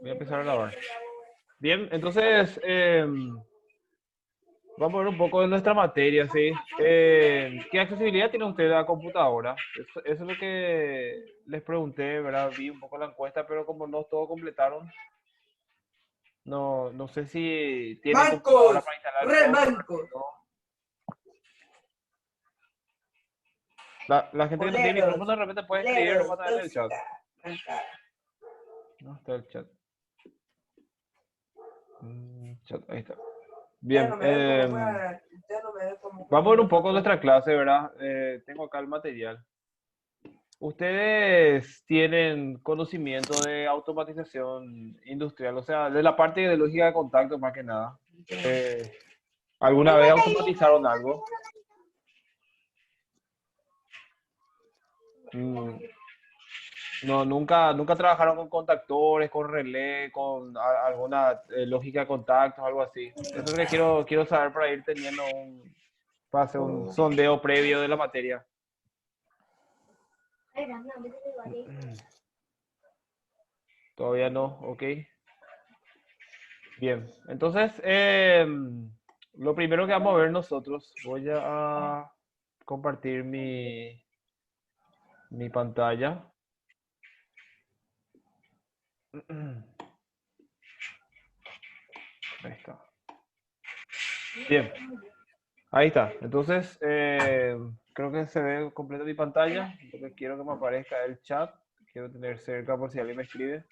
Voy a empezar a grabar. Bien, entonces vamos a ver un poco de nuestra materia, ¿sí? ¿Qué accesibilidad tiene usted a la computadora? Eso es lo que les pregunté, ¿verdad? Vi un poco la encuesta, pero como no todos completaron, no sé si tienen computadora Mancos, para instalar el re software. mancos. ¿No? La gente que no tiene Boleros, micrófono de repente puede escribir boleros, nomás en el chat. tóxica. Mancada. No está el chat. Chat, ahí está. Ya Bien, no me ve como para, ya no me ve como vamos a ver un para poco nuestra clase, ¿verdad? Tengo acá el material. ¿Ustedes tienen conocimiento de automatización industrial? O sea, de la parte de lógica de contacto más que nada. Eh, ¿Alguna vez automatizaron algo? Mm, no, nunca trabajaron con contactores, con relé, con alguna lógica de contactos, algo así. Eso es lo que quiero saber para ir teniendo para hacer un sondeo previo de la materia. Todavía no, ok. Bien, entonces lo primero que vamos a ver nosotros, voy a compartir mi pantalla. Ahí está. Bien, ahí está. Entonces, creo que se ve completa mi pantalla. Lo que quiero que me aparezca el chat. Quiero tener cerca por si alguien me escribe.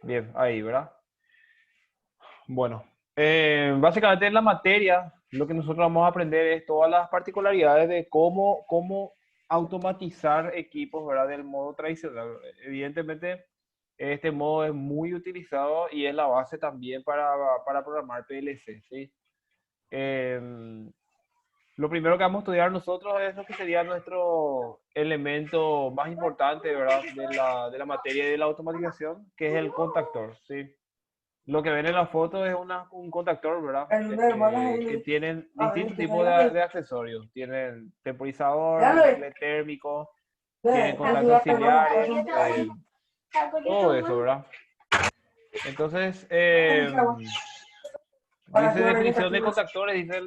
Bien, ahí, ¿verdad? Bueno, básicamente en la materia, lo que nosotros vamos a aprender es todas las particularidades de cómo automatizar equipos, ¿verdad? Del modo tradicional. Evidentemente, este modo es muy utilizado y es la base también para programar PLC, ¿sí? Lo primero que vamos a estudiar nosotros es lo que sería nuestro elemento más importante, ¿verdad? De la materia de la automatización, que es el contactor, ¿sí? Lo que ven en la foto es un contactor, ¿verdad? Que tienen distintos tipos de accesorios. Tienen temporizador, relé térmico, tienen contactos auxiliares, todo eso, ¿verdad? Entonces, dice definición de contactores, dice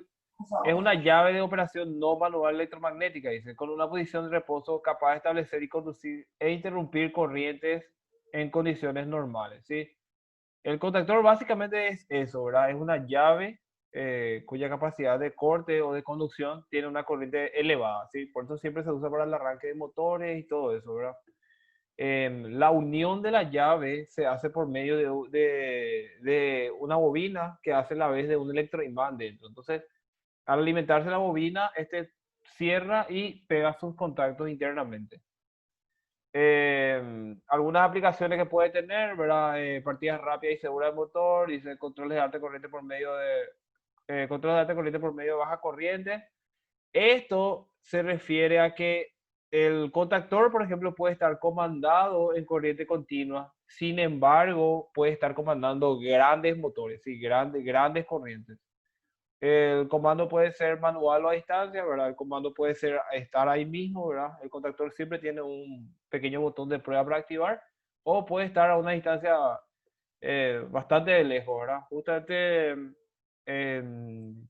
es una llave de operación no manual electromagnética, dice, con una posición de reposo capaz de establecer y conducir e interrumpir corrientes en condiciones normales, ¿sí? El contactor básicamente es eso, ¿verdad? Es una llave cuya capacidad de corte o de conducción tiene una corriente elevada, ¿sí? Por eso siempre se usa para el arranque de motores y todo eso, ¿verdad? La unión de la llave se hace por medio de una bobina que hace la vez de un electroimán dentro. Entonces, al alimentarse la bobina, este cierra y pega sus contactos internamente. Algunas aplicaciones que puede tener, ¿verdad? Partidas rápidas y seguras del motor, dice controles de alta corriente por medio controles de alta corriente por medio de baja corriente. Esto se refiere a que el contactor, por ejemplo, puede estar comandado en corriente continua, sin embargo, puede estar comandando grandes motores, ¿sí? Grandes corrientes. El comando puede ser manual o a distancia, ¿verdad? El comando puede ser estar ahí mismo, ¿verdad? El contactor siempre tiene un pequeño botón de prueba para activar, o puede estar a una distancia bastante de lejos, ¿verdad? Justamente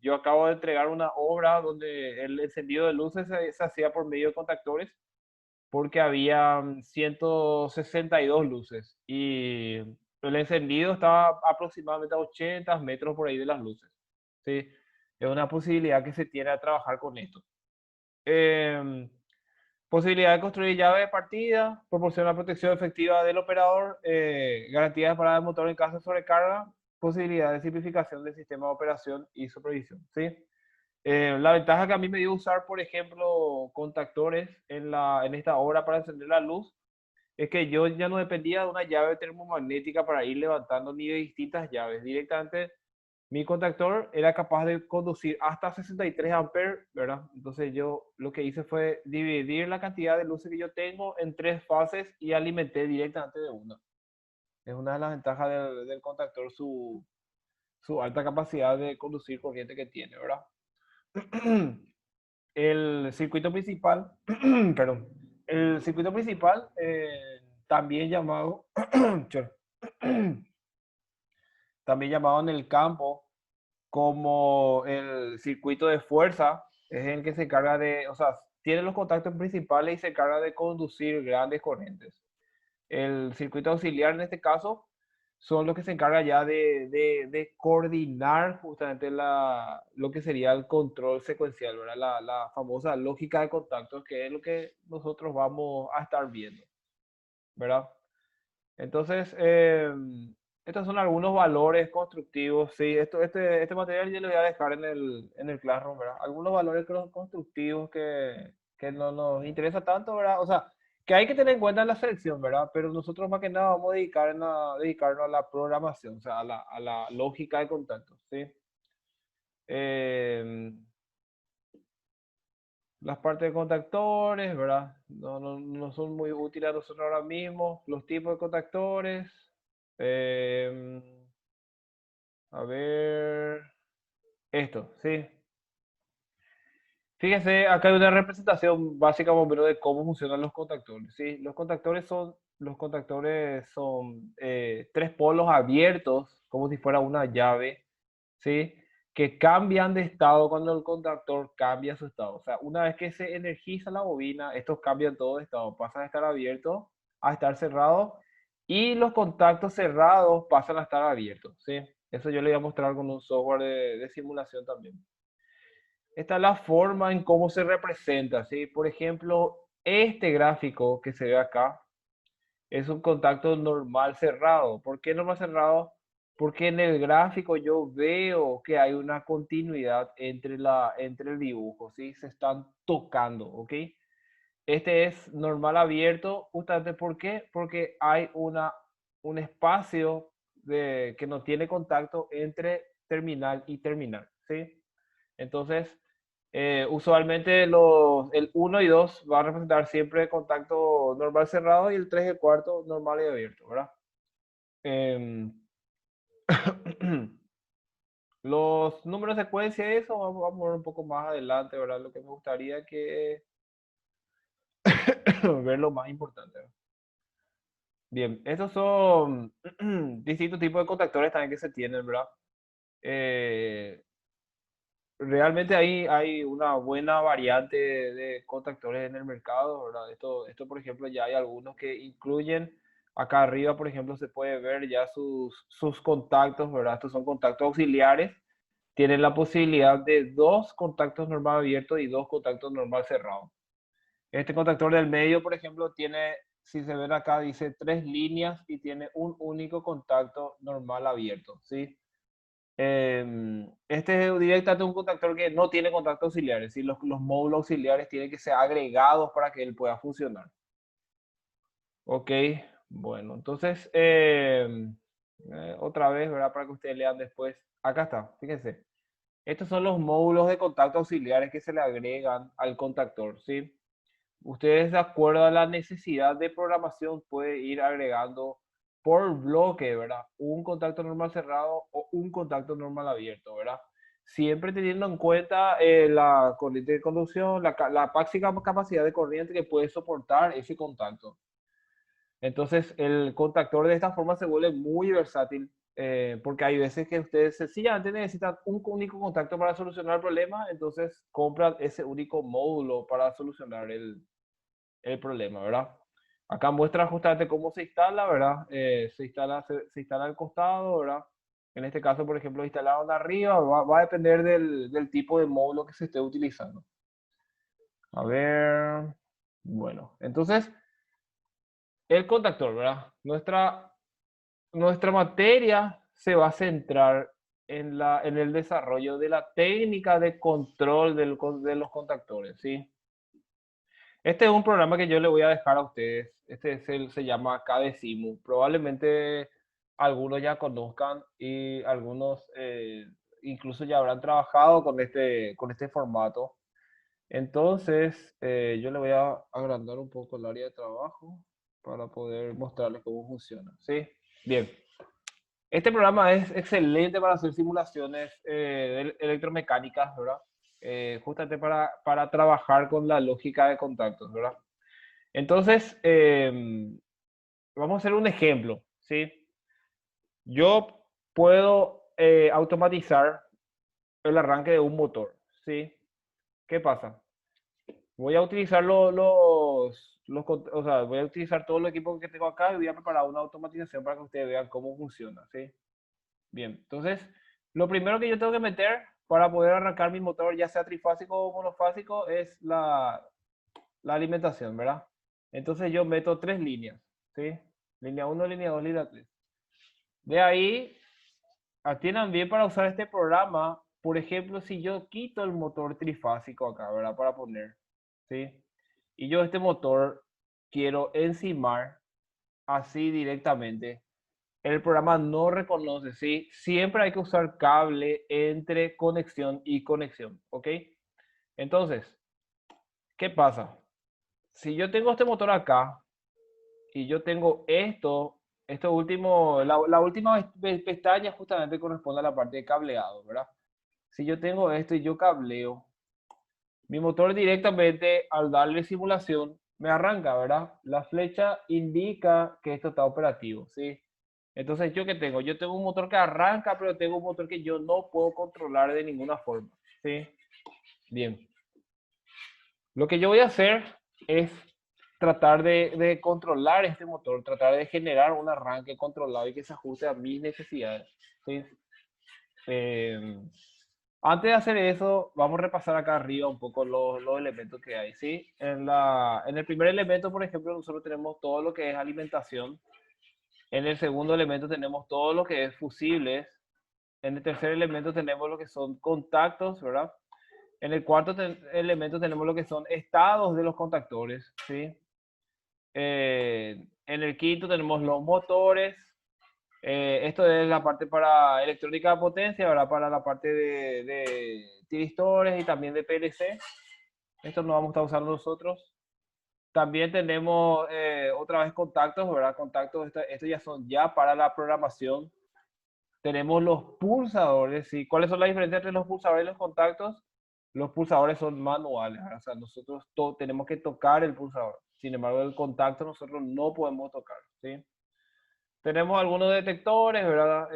yo acabo de entregar una obra donde el encendido de luces se hacía por medio de contactores, porque había 162 luces y el encendido estaba aproximadamente a 80 metros por ahí de las luces, ¿sí? Es una posibilidad que se tiene a trabajar con esto. Posibilidad de construir llave de partida, proporciona protección efectiva del operador, garantía de parada del motor en caso de sobrecarga, posibilidad de simplificación del sistema de operación y supervisión, ¿sí? La ventaja que a mí me dio usar, por ejemplo, contactores en esta obra para encender la luz, es que yo ya no dependía de una llave termomagnética para ir levantando ni de distintas llaves. Directamente mi contactor era capaz de conducir hasta 63 amperes, ¿verdad? Entonces yo lo que hice fue dividir la cantidad de luces que yo tengo en 3 fases y alimenté directamente de una. Es una de las ventajas del contactor, su alta capacidad de conducir corriente que tiene, ¿verdad? El circuito principal, perdón, el circuito principal, también llamado, también llamado en el campo como el circuito de fuerza, es el que se encarga de, o sea, tiene los contactos principales y se encarga de conducir grandes corrientes. El circuito auxiliar en este caso son los que se encargan ya de coordinar justamente lo que sería el control secuencial, ¿verdad? La famosa lógica de contactos, que es lo que nosotros vamos a estar viendo, ¿verdad? Entonces, estos son algunos valores constructivos. Sí, este material yo lo voy a dejar en el Classroom, ¿verdad? Algunos valores constructivos que no nos interesa tanto, ¿verdad? O sea, que hay que tener en cuenta en la selección, ¿verdad? Pero nosotros más que nada vamos a dedicarnos a la programación, o sea, a la lógica de contactos, ¿sí? Em, las partes de contactores, ¿verdad? No son muy útiles a nosotros ahora mismo. Los tipos de contactores. em, a ver. Esto, sí. Fíjese, acá hay una representación básica más o menos de cómo funcionan los contactores, ¿sí? Los contactores son tres polos abiertos, como si fuera una llave, ¿sí? Que cambian de estado cuando el contactor cambia su estado. O sea, una vez que se energiza la bobina, estos cambian todo de estado. Pasan a estar abiertos a estar cerrados y los contactos cerrados pasan a estar abiertos, ¿sí? Eso yo le voy a mostrar con un software de simulación también. Esta es la forma en cómo se representa, ¿sí? Por ejemplo, este gráfico que se ve acá es un contacto normal cerrado. ¿Por qué normal cerrado? Porque en el gráfico yo veo que hay una continuidad entre el dibujo, ¿sí? Se están tocando, ¿ok? Este es normal abierto, justamente ¿por qué? Porque hay un espacio que no tiene contacto entre terminal y terminal, ¿sí? Entonces, usualmente el uno y 2 va a representar siempre contacto normal cerrado y el 3 y el cuarto normal y abierto, ¿verdad? Em, los números de secuencia, eso vamos a ver un poco más adelante, ¿verdad? Lo que me gustaría que ver lo más importante, ¿verdad? Bien, estos son distintos tipos de contactores también que se tienen, ¿verdad? Eh, realmente hay una buena variante de contactores en el mercado, ¿verdad? Esto, por ejemplo, ya hay algunos que incluyen, acá arriba, por ejemplo, se puede ver ya sus contactos, ¿verdad? Estos son contactos auxiliares. Tienen la posibilidad de dos contactos normal abiertos y dos contactos normal cerrados. Este contactor del medio, por ejemplo, tiene, si se ven acá, dice 3 líneas y tiene un único contacto normal abierto, ¿sí? Este es directamente un contactor que no tiene contactos auxiliares, ¿sí? Los módulos auxiliares tienen que ser agregados para que él pueda funcionar. Ok, bueno, entonces, otra vez, ¿verdad? Para que ustedes lean después. Acá está, fíjense. Estos son los módulos de contacto auxiliares que se le agregan al contactor, ¿sí? Ustedes, de acuerdo a la necesidad de programación, puede ir agregando por bloque, ¿verdad? Un contacto normal cerrado o un contacto normal abierto, ¿verdad? Siempre teniendo en cuenta la corriente de conducción, la máxima capacidad de corriente que puede soportar ese contacto. Entonces, el contactor de esta forma se vuelve muy versátil, porque hay veces que ustedes sencillamente necesitan un único contacto para solucionar el problema, entonces compran ese único módulo para solucionar el problema, ¿verdad? Acá muestra justamente cómo se instala, ¿verdad? Se instala al costado, ¿verdad? En este caso, por ejemplo, instalado arriba, va a depender del tipo de módulo que se esté utilizando. A ver, bueno, entonces, el contactor, ¿verdad? Nuestra materia se va a centrar en el desarrollo de la técnica de control de los contactores, ¿sí? Este es un programa que yo le voy a dejar a ustedes. Se llama KDesimu. Probablemente algunos ya conozcan y algunos incluso ya habrán trabajado con este formato. Entonces, yo le voy a agrandar un poco el área de trabajo para poder mostrarles cómo funciona. ¿Sí? Bien. Este programa es excelente para hacer simulaciones electromecánicas, ¿verdad? Justamente para trabajar con la lógica de contactos, ¿verdad? Entonces, vamos a hacer un ejemplo, ¿sí? yo puedo automatizar el arranque de un motor, ¿sí? ¿Qué pasa? Voy a utilizar o sea, voy a utilizar todo el equipo que tengo acá y voy a preparar una automatización para que ustedes vean cómo funciona, ¿sí? Bien, entonces, lo primero que yo tengo que meter para poder arrancar mi motor, ya sea trifásico o monofásico, es la alimentación, ¿verdad? Entonces yo meto 3 líneas, ¿sí? Línea 1, línea 2, línea 3. De ahí, atiendan bien para usar este programa. Por ejemplo, si yo quito el motor trifásico acá, ¿verdad? Para poner, ¿sí? Y yo este motor quiero encimar así directamente. El programa no reconoce, ¿sí? Siempre hay que usar cable entre conexión y conexión, ¿ok? Entonces, ¿qué pasa? Si yo tengo este motor acá y yo tengo esto último, la última pestaña justamente corresponde a la parte de cableado, ¿verdad? Si yo tengo esto y yo cableo, mi motor directamente al darle simulación me arranca, ¿verdad? La flecha indica que esto está operativo, ¿sí? Entonces, ¿yo qué tengo? Yo tengo un motor que arranca, pero tengo un motor que yo no puedo controlar de ninguna forma, ¿sí? Bien. Lo que yo voy a hacer es tratar de controlar este motor, tratar de generar un arranque controlado y que se ajuste a mis necesidades, ¿sí? Eh, Antes de hacer eso, vamos a repasar acá arriba un poco los elementos que hay, ¿sí? En el primer elemento, por ejemplo, nosotros tenemos todo lo que es alimentación. En el segundo elemento tenemos todo lo que es fusibles. En el tercer elemento tenemos lo que son contactos, ¿verdad? En el cuarto elemento tenemos lo que son estados de los contactores, ¿sí? En el quinto tenemos los motores. Esto es la parte para electrónica de potencia, ¿verdad? Para la parte de tiristores y también de PLC. Esto no vamos a estar usando nosotros. También tenemos otra vez contactos, ¿verdad? Contactos, estos ya son ya para la programación. Tenemos los pulsadores, ¿sí? ¿Cuáles son las diferencias entre los pulsadores y los contactos? Los pulsadores son manuales, ¿verdad? O sea, nosotros tenemos que tocar el pulsador. Sin embargo, el contacto nosotros no podemos tocar, ¿sí? Tenemos algunos detectores, ¿verdad?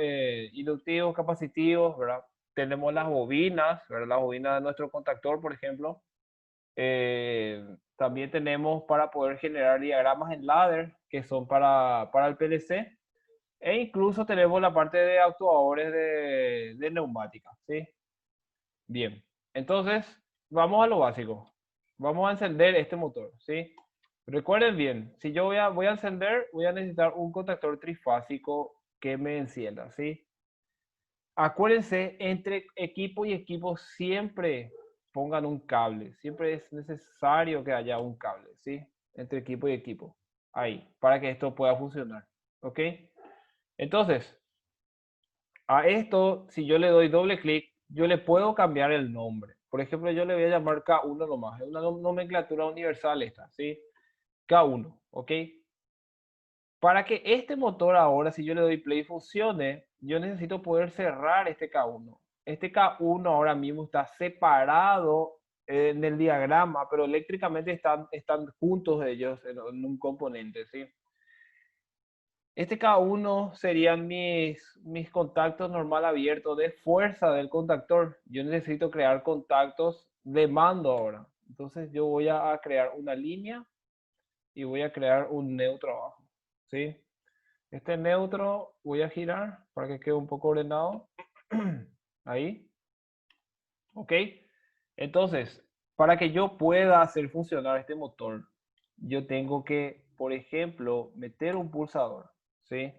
Inductivos, capacitivos, ¿verdad? Tenemos las bobinas, ¿verdad? La bobina de nuestro contactor, por ejemplo. También tenemos para poder generar diagramas en ladder, que son para el PLC. E incluso tenemos la parte de actuadores de neumática, ¿sí? Bien, entonces vamos a lo básico. Vamos a encender este motor, ¿sí? Recuerden bien, si yo voy a encender, voy a necesitar un contactor trifásico que me encienda, ¿sí? Acuérdense, entre equipo y equipo siempre pongan un cable. Siempre es necesario que haya un cable, ¿sí? Entre equipo y equipo. Ahí, para que esto pueda funcionar, ¿ok? Entonces, a esto, si yo le doy doble clic, yo le puedo cambiar el nombre. Por ejemplo, yo le voy a llamar K1 nomás. Es una nomenclatura universal esta, ¿sí? K1, ¿ok? Para que este motor ahora, si yo le doy play, funcione, yo necesito poder cerrar este K1. Este K1 ahora mismo está separado en el diagrama, pero eléctricamente están juntos ellos en un componente, ¿sí? Este K1 serían mis contactos normal abiertos de fuerza del contactor. Yo necesito crear contactos de mando ahora. Entonces yo voy a crear una línea y voy a crear un neutro abajo, ¿sí? Este neutro voy a girar para que quede un poco ordenado. Ahí. ¿Ok? Entonces, para que yo pueda hacer funcionar este motor, yo tengo que, por ejemplo, meter un pulsador, ¿sí?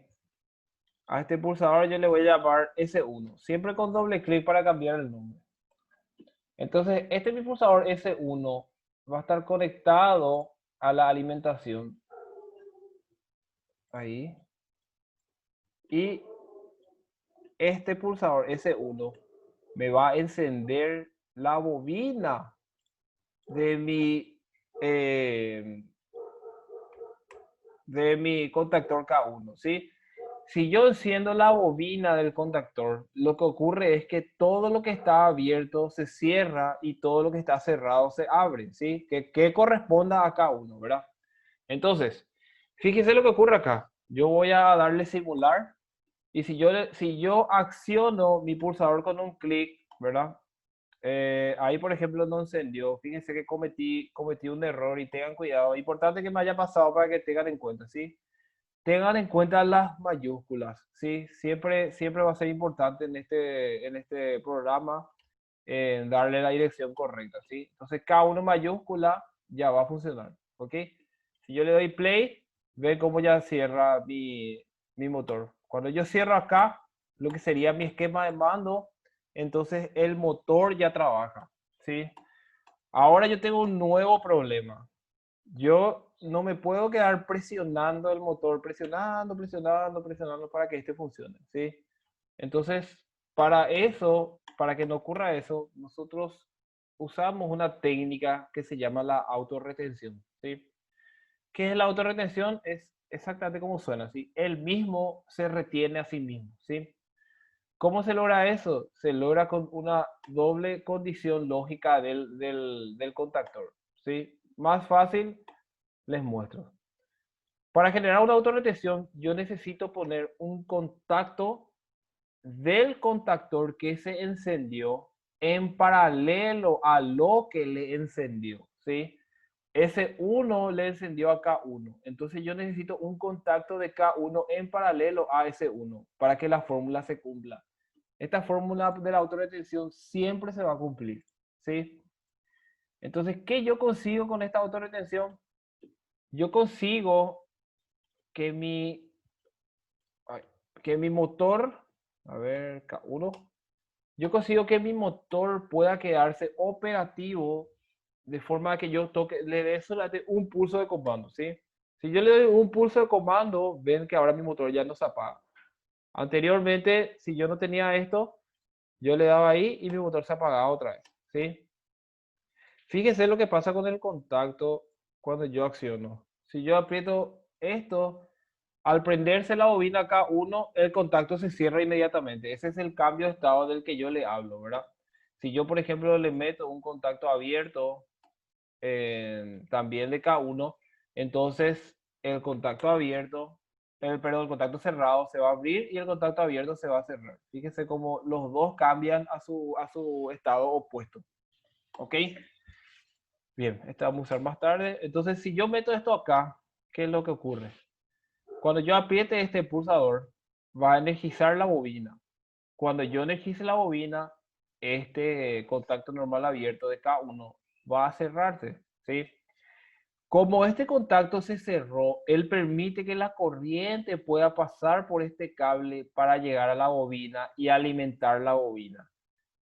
A este pulsador yo le voy a llamar S1, siempre con doble clic para cambiar el nombre. Entonces, este mi pulsador S1 va a estar conectado a la alimentación. Ahí. Y este pulsador S1 me va a encender la bobina de eh, de mi contactor K1, ¿sí? Si yo enciendo la bobina del contactor, lo que ocurre es que todo lo que está abierto se cierra y todo lo que está cerrado se abre, ¿sí? Que corresponda a K1, ¿verdad? Entonces, fíjense lo que ocurre acá. Yo voy a darle simular Y si yo acciono mi pulsador con un clic, ¿verdad? Ahí, por ejemplo, no encendió. Fíjense que cometí un error y tengan cuidado. Importante que me haya pasado para que tengan en cuenta, ¿sí? Tengan en cuenta las mayúsculas, ¿sí? Siempre va a ser importante en este programa darle la dirección correcta, ¿sí? Entonces, cada uno mayúscula ya va a funcionar, ¿ok? Si yo le doy play, ve cómo ya cierra mi motor. Cuando yo cierro acá, lo que sería mi esquema de mando, entonces el motor ya trabaja, ¿sí? Ahora yo tengo un nuevo problema. Yo no me puedo quedar presionando el motor, presionando para que este funcione, ¿sí? Entonces, para eso, para que no ocurra eso, nosotros usamos una técnica que se llama la autorretención, ¿sí? ¿Qué es la autorretención? Es exactamente como suena, ¿sí? Él mismo se retiene a sí mismo, ¿sí? ¿Cómo se logra eso? Se logra con una doble condición lógica del contactor, ¿sí? Más fácil, les muestro. Para generar una autorretención, yo necesito poner un contacto del contactor que se encendió en paralelo a lo que le encendió, ¿sí? Ese 1 le encendió a K1. Entonces yo necesito un contacto de K1 en paralelo a ese 1 para que la fórmula se cumpla. Esta fórmula de la autorretención siempre se va a cumplir, ¿sí? Entonces, ¿qué yo consigo con esta autorretención? Yo consigo que que mi motor, a ver, K1, yo consigo que mi motor pueda quedarse operativo de forma que yo le dé solamente un pulso de comando, ¿sí? Si yo le doy un pulso de comando, ven que ahora mi motor ya no se apaga. Anteriormente, si yo no tenía esto, yo le daba ahí y mi motor se apagaba otra vez, ¿sí? Fíjese lo que pasa con el contacto cuando yo acciono. Si yo aprieto esto, al prenderse la bobina K1, el contacto se cierra inmediatamente. Ese es el cambio de estado del que yo le hablo, ¿verdad? Si yo, por ejemplo, le meto un contacto abierto también de K1, entonces el contacto abierto, perdón, el contacto cerrado se va a abrir y el contacto abierto se va a cerrar. Fíjese cómo los dos cambian a su estado opuesto. ¿Ok? Bien, esta vamos a usar más tarde. Entonces, si yo meto esto acá, ¿qué es lo que ocurre? Cuando yo apriete este pulsador, va a energizar la bobina. Cuando yo energice la bobina, este contacto normal abierto de K1 va a cerrarse, ¿sí? Como este contacto se cerró, él permite que la corriente pueda pasar por este cable para llegar a la bobina y alimentar la bobina.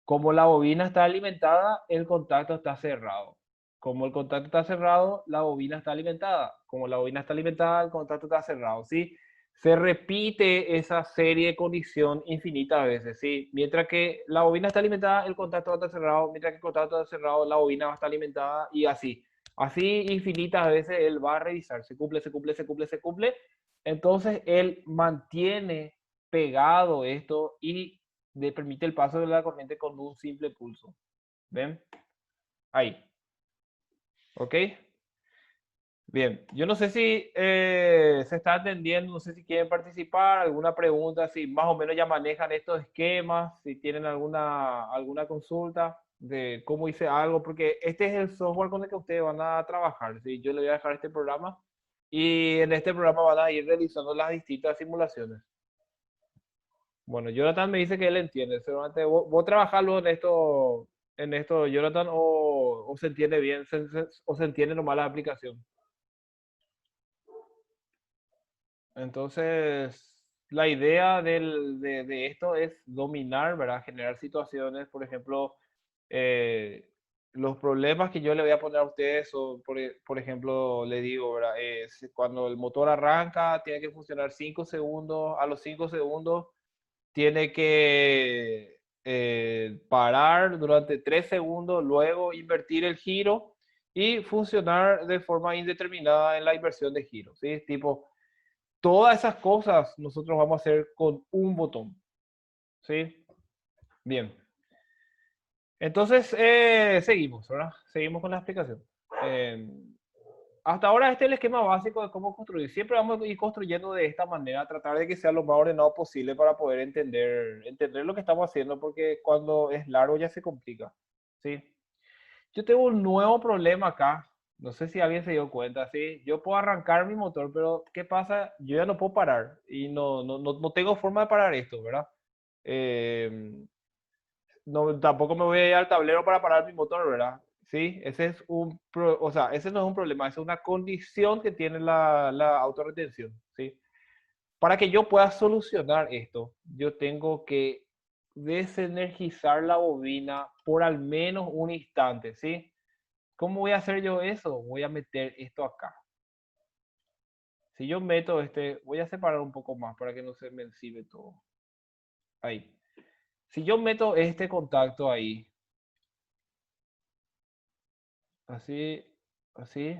Como la bobina está alimentada, el contacto está cerrado. Como el contacto está cerrado, la bobina está alimentada. Como la bobina está alimentada, el contacto está cerrado, ¿sí? Se repite esa serie de colisión infinitas veces, ¿sí? Mientras que la bobina está alimentada, el contacto va a estar cerrado. Mientras que el contacto está cerrado, la bobina va a estar alimentada y así. Así infinitas veces él va a revisar. Se cumple, se cumple, se cumple, se cumple. Entonces él mantiene pegado esto y le permite el paso de la corriente con un simple pulso. ¿Ven? Ahí. ¿Ok? Bien. Yo no sé si se está atendiendo, no sé si quieren participar, alguna pregunta, si más o menos ya manejan estos esquemas, si tienen alguna consulta de cómo hice algo, porque este es el software con el que ustedes van a trabajar. ¿Sí? Yo le voy a dejar este programa y en este programa van a ir realizando las distintas simulaciones. Bueno, Jonathan me dice que él entiende. Seguramente vos trabajalo en esto, Jonathan, o se entiende bien, o se entiende nomás la aplicación. Entonces, la idea de esto es dominar, ¿verdad? Generar situaciones, por ejemplo, eh, los problemas que yo le voy a poner a ustedes son, por ejemplo, le digo, ¿verdad? Cuando el motor arranca, tiene que funcionar 5 segundos, a los 5 segundos tiene que parar durante 3 segundos, luego invertir el giro y funcionar de forma indeterminada en la inversión de giro, ¿sí? Tipo, todas esas cosas nosotros vamos a hacer con un botón, ¿sí? Bien. Entonces, seguimos, ¿verdad? Seguimos con la explicación. hasta ahora este es el esquema básico de cómo construir. Siempre vamos a ir construyendo de esta manera, tratar de que sea lo más ordenado posible para poder entender lo que estamos haciendo, porque cuando es largo ya se complica, ¿sí? Yo tengo un nuevo problema acá. No sé si alguien se dio cuenta, ¿sí? Yo puedo arrancar mi motor, pero ¿qué pasa? Yo ya no puedo parar y no tengo forma de parar esto, ¿verdad? Eh, no, tampoco me voy a ir al tablero para parar mi motor, ¿verdad? Sí, ese es o sea, ese no es un problema, es una condición que tiene la autorretención, ¿sí? Para que yo pueda solucionar esto, yo tengo que desenergizar la bobina por al menos un instante, ¿sí? ¿Cómo voy a hacer yo eso? Voy a meter esto acá. Si yo meto voy a separar un poco más para que no se me encime todo. Ahí. Si yo meto este contacto ahí, así, así,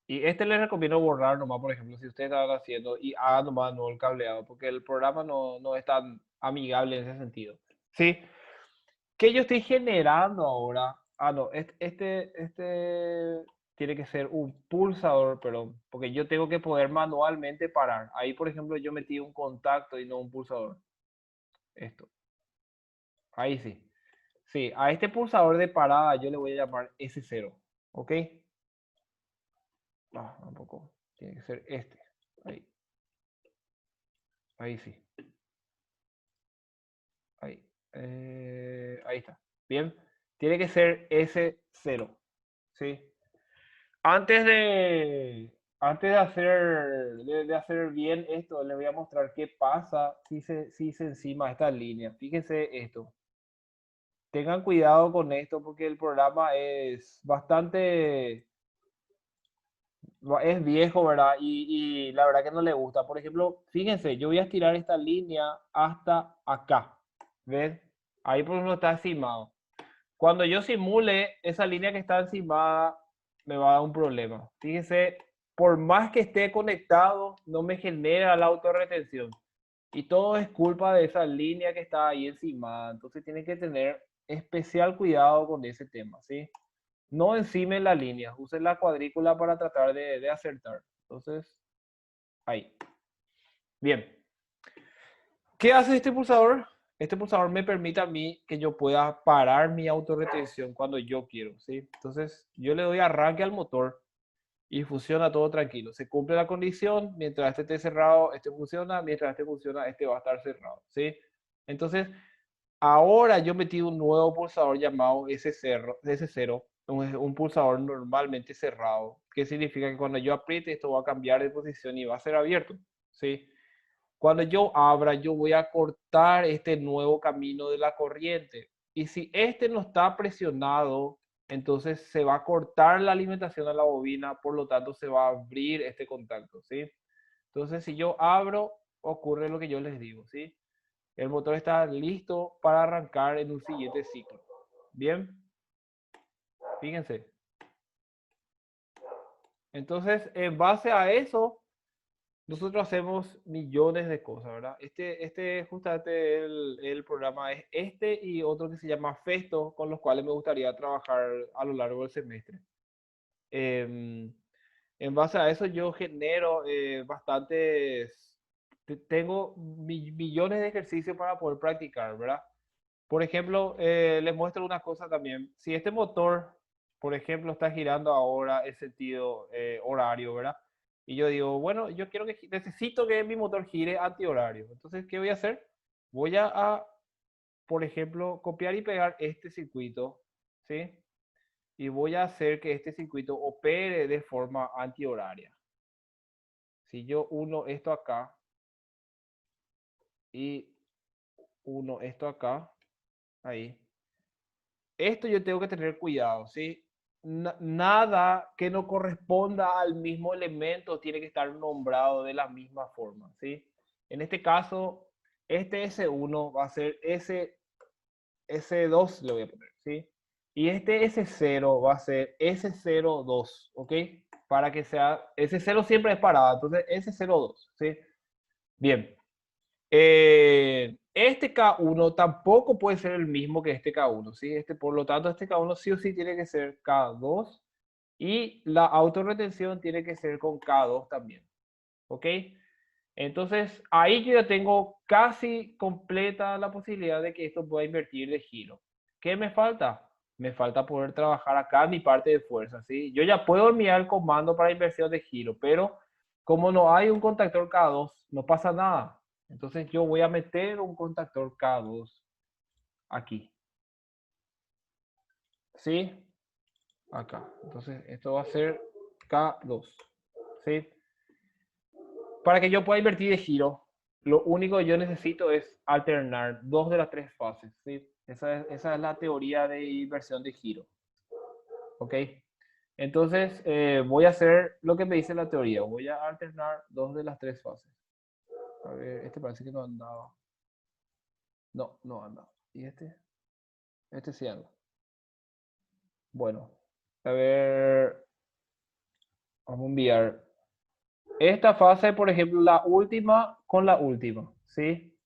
y les recomiendo borrar nomás, por ejemplo, si ustedes están haciendo y hagan nomás no el cableado, porque el programa no es tan amigable en ese sentido. ¿Sí? ¿Qué yo estoy generando ahora? Ah, no, este tiene que ser un pulsador, perdón, porque yo tengo que poder manualmente parar. Ahí, por ejemplo, yo metí un contacto y no un pulsador. Esto. Ahí sí. Sí, a este pulsador de parada yo le voy a llamar S0. ¿Ok? No, tampoco. Tiene que ser este. Ahí. Ahí sí. Ahí. Ahí está. Bien. Tiene que ser S0. ¿Sí? Antes antes de hacer bien esto, les voy a mostrar qué pasa si se encima esta línea. Fíjense esto. Tengan cuidado con esto porque el programa es bastante, es viejo, ¿verdad? Y la verdad que no le gusta. Por ejemplo, fíjense, yo voy a estirar esta línea hasta acá. ¿Ven? Ahí por ejemplo está encimado. Cuando yo simule esa línea que está encimada, me va a dar un problema. Fíjense, por más que esté conectado, no me genera la autorretención. Y todo es culpa de esa línea que está ahí encimada. Entonces tienen que tener especial cuidado con ese tema, ¿sí? No encimen la línea, usen la cuadrícula para tratar de acertar. Entonces, ahí. Bien. ¿Qué hace este pulsador? Este pulsador me permite a mí que yo pueda parar mi autorretención cuando yo quiero, ¿sí? Entonces, yo le doy arranque al motor y funciona todo tranquilo. Se cumple la condición, mientras este esté cerrado, este funciona, mientras este funciona, este va a estar cerrado, ¿sí? Entonces, ahora yo metí un nuevo pulsador llamado S0, un pulsador normalmente cerrado, que significa que cuando yo apriete esto va a cambiar de posición y va a ser abierto, ¿sí? Cuando yo abra, yo voy a cortar este nuevo camino de la corriente. Y si este no está presionado, entonces se va a cortar la alimentación a la bobina, por lo tanto se va a abrir este contacto, ¿sí? Entonces, si yo abro, ocurre lo que yo les digo, ¿sí? El motor está listo para arrancar en un siguiente ciclo. Bien, fíjense. Entonces, en base a eso, nosotros hacemos millones de cosas, ¿verdad? Justamente el programa es este y otro que se llama Festo, con los cuales me gustaría trabajar a lo largo del semestre. Em, en base a eso yo genero tengo millones de ejercicios para poder practicar, ¿verdad? Por ejemplo, les muestro una cosa también. Si este motor, por ejemplo, está girando ahora en sentido horario, ¿verdad? Y yo digo, bueno, necesito que mi motor gire antihorario. Entonces, ¿qué voy a hacer? Voy por ejemplo, copiar y pegar este circuito, ¿sí? Y voy a hacer que este circuito opere de forma antihoraria. Si yo uno esto acá y uno esto acá, ahí. Esto yo tengo que tener cuidado, ¿sí? Nada que no corresponda al mismo elemento tiene que estar nombrado de la misma forma, ¿sí? En este caso, este S1 va a ser S2, le voy a poner, ¿sí? Y este S0 va a ser S02, ¿ok? Para que sea, S0 siempre es parada, entonces S02, ¿sí? Bien. Este K1 tampoco puede ser el mismo que este K1, ¿sí? Por lo tanto, este K1 sí o sí tiene que ser K2 Y la autorretención tiene que ser con K2 también. ¿Ok? Entonces, ahí yo ya tengo casi completa la posibilidad de que esto pueda invertir de giro. ¿Qué me falta? Me falta poder trabajar acá mi parte de fuerza, ¿sí? Yo ya puedo enviar el comando para inversión de giro, pero como no hay un contactor K2, no pasa nada. Entonces yo voy a meter un contactor K2 aquí. ¿Sí? Acá. Entonces esto va a ser K2. ¿Sí? Para que yo pueda invertir de giro, lo único que yo necesito es alternar dos de las tres fases. ¿Sí? Esa es la teoría de inversión de giro. ¿Ok? Entonces voy a hacer lo que me dice la teoría. Voy a alternar dos de las tres fases. A ver, este parece que no andaba. No, no anda. ¿Y este? Este sí anda. Bueno, a ver, vamos a enviar esta fase, por ejemplo, la última con la última, ¿sí?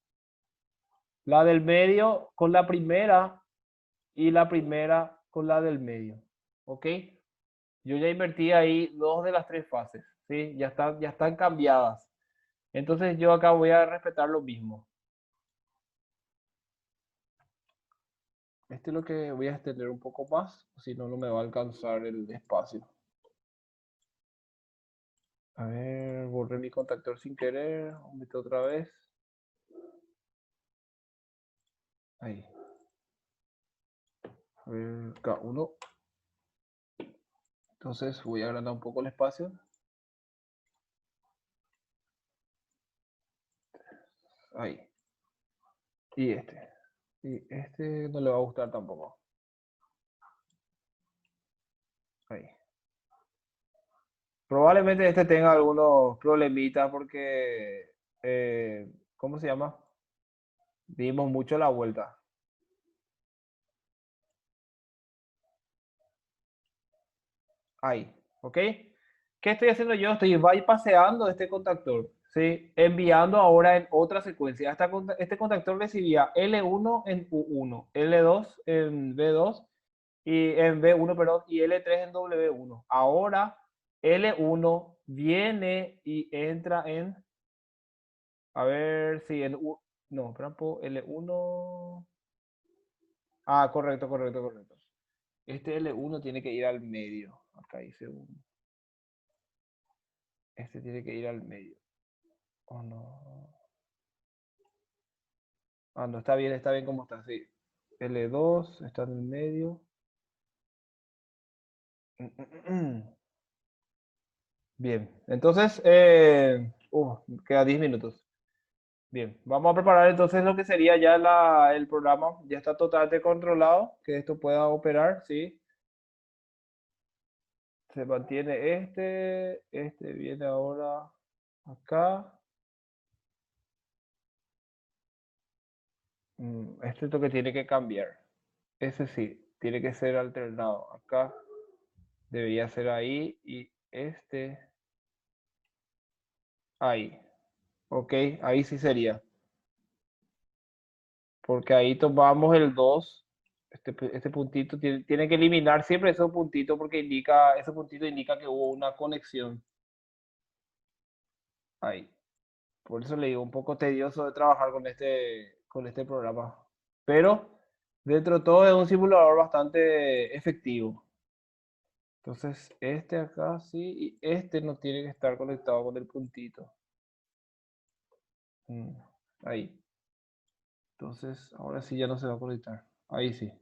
La del medio con la primera y la primera con la del medio, ¿ok? Yo ya invertí ahí dos de las tres fases, ¿sí? Ya están cambiadas. Entonces yo acá voy a respetar lo mismo. Este es lo que voy a extender un poco más, si no, no me va a alcanzar el espacio. A ver, borré mi contactor sin querer, meto otra vez. Ahí. A ver, K1. Entonces voy a agrandar un poco el espacio. Ahí. Y este. Y este no le va a gustar tampoco. Ahí. Probablemente este tenga algunos problemitas porque, ¿cómo se llama? Dimos mucho la vuelta. Ahí, ¿ok? ¿Qué estoy haciendo yo? Estoy bypaseando este contactor, ¿sí? Enviando ahora en otra secuencia. Este contactor recibía L1 en U1, L2 en B2 y en B1, perdón, y L3 en W1. Ahora L1 viene y entra en, a ver si en U, no, espera, L1. Ah, correcto, correcto, correcto. Este L1 tiene que ir al medio. Acá dice 1. Este tiene que ir al medio. Oh, no. Ah, no, está bien como está, sí. L2 está en el medio. Bien, entonces, queda 10 minutos. Bien, vamos a preparar entonces lo que sería ya el programa. Ya está totalmente controlado, que esto pueda operar, ¿sí? Se mantiene este viene ahora acá. Este es lo que tiene que cambiar. Ese sí, tiene que ser alternado. Acá debería ser ahí y este ahí. Ok, ahí sí sería. Porque ahí tomamos el 2. Este puntito tiene que eliminar siempre ese puntito porque ese puntito indica que hubo una conexión. Ahí. Por eso le digo, un poco tedioso de trabajar con este programa. Pero dentro de todo es un simulador bastante efectivo. Entonces, este acá sí, y este no tiene que estar conectado con el puntito. Ahí. Entonces, ahora sí ya no se va a conectar. Ahí sí.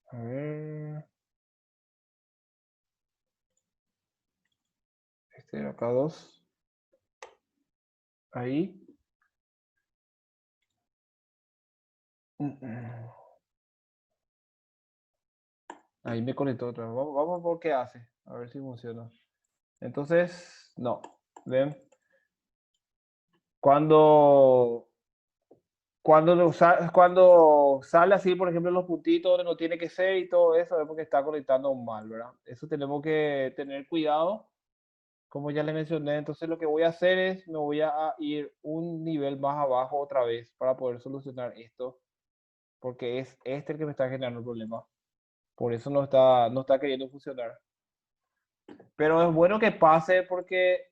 A ver. Este era acá 2. Ahí. Ahí me conectó otra vez. Vamos a ver qué hace. A ver si funciona. Entonces, no. ¿Ven? Cuando, cuando sale así, por ejemplo, los puntitos donde no tiene que ser y todo eso, es porque está conectando mal, ¿verdad? Eso tenemos que tener cuidado como ya les mencioné. Entonces lo que voy a hacer es, me voy a ir un nivel más abajo otra vez para poder solucionar esto, porque es este el que me está generando el problema. Por eso no está queriendo funcionar. Pero es bueno que pase porque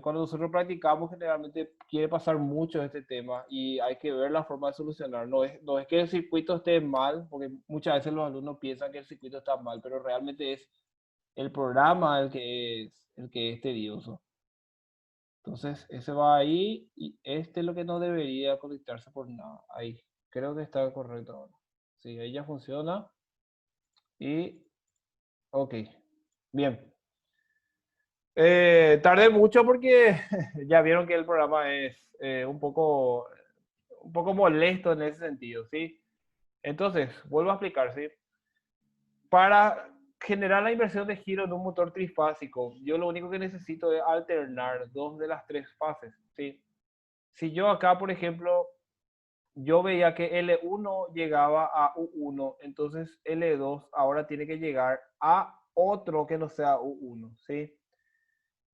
cuando nosotros practicamos generalmente quiere pasar mucho este tema y hay que ver la forma de solucionar. No es que el circuito esté mal, porque muchas veces los alumnos piensan que el circuito está mal, pero realmente es el programa el que es tedioso. Entonces, ese va ahí y este es lo que no debería conectarse por nada. Ahí, creo que está correcto ahora. Sí, ahí ya funciona. Y, ok, bien. Tardé mucho porque ya vieron que el programa es un poco molesto en ese sentido, ¿sí? Entonces, vuelvo a explicar, ¿sí? Para generar la inversión de giro en un motor trifásico, yo lo único que necesito es alternar dos de las tres fases, ¿sí? Si yo acá, por ejemplo, yo veía que L1 llegaba a U1, entonces L2 ahora tiene que llegar a otro que no sea U1, ¿sí?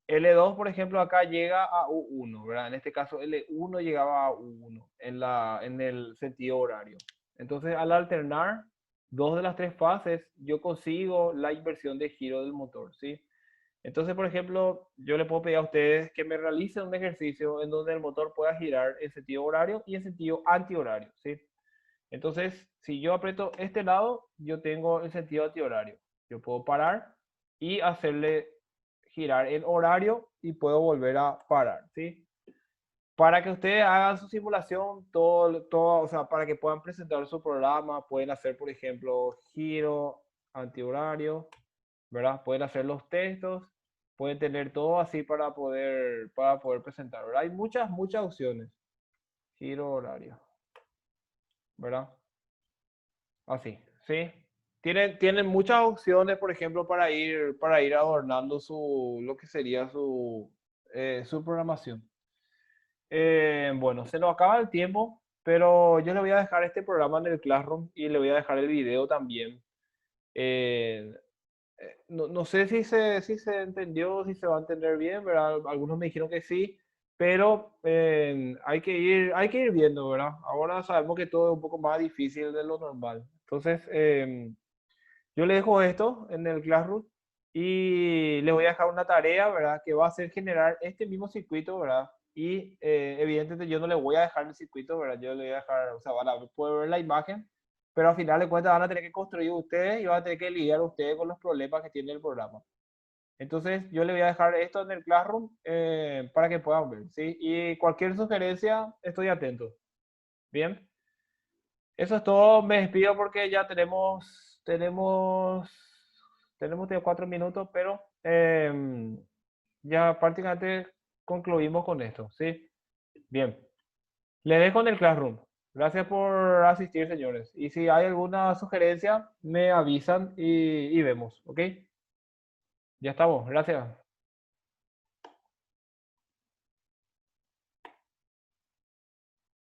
L2, por ejemplo, acá llega a U1, ¿verdad? En este caso, L1 llegaba a U1 en el sentido horario. Entonces, al alternar dos de las tres fases, yo consigo la inversión de giro del motor, ¿sí? Entonces, por ejemplo, yo le puedo pedir a ustedes que me realicen un ejercicio en donde el motor pueda girar en sentido horario y en sentido antihorario, ¿sí? Entonces, si yo aprieto este lado, yo tengo el sentido antihorario. Yo puedo parar y hacerle girar el horario y puedo volver a parar, ¿sí? Para que ustedes hagan su simulación, o sea, para que puedan presentar su programa, pueden hacer, por ejemplo, giro antihorario, ¿verdad? Pueden hacer los textos, pueden tener todo así para poder presentar, ¿verdad? Hay muchas opciones. Giro horario, ¿verdad? Así, ¿sí? Tienen muchas opciones, por ejemplo, para ir adornando lo que sería su programación. Bueno, se nos acaba el tiempo, pero yo le voy a dejar este programa en el Classroom y le voy a dejar el video también. Eh, no sé si se entendió, si se va a entender bien, ¿verdad? Algunos me dijeron que sí, pero hay que ir viendo, ¿verdad? Ahora sabemos que todo es un poco más difícil de lo normal. Entonces, yo le dejo esto en el Classroom y le voy a dejar una tarea, ¿verdad? Que va a ser generar este mismo circuito, ¿verdad? Y evidentemente yo no le voy a dejar el circuito, ¿verdad? Yo le voy a dejar, o sea, van a poder ver la imagen, pero al final de cuentas van a tener que construir ustedes y van a tener que lidiar ustedes con los problemas que tiene el programa. Entonces yo le voy a dejar esto en el Classroom para que puedan ver, ¿sí? Y cualquier sugerencia, estoy atento. Bien. Eso es todo. Me despido porque ya tenemos 4 minutos, pero ya prácticamente concluimos con esto, ¿sí? Bien. Le dejo en el Classroom. Gracias por asistir, señores. Y si hay alguna sugerencia, me avisan y vemos, ¿ok? Ya estamos. Gracias.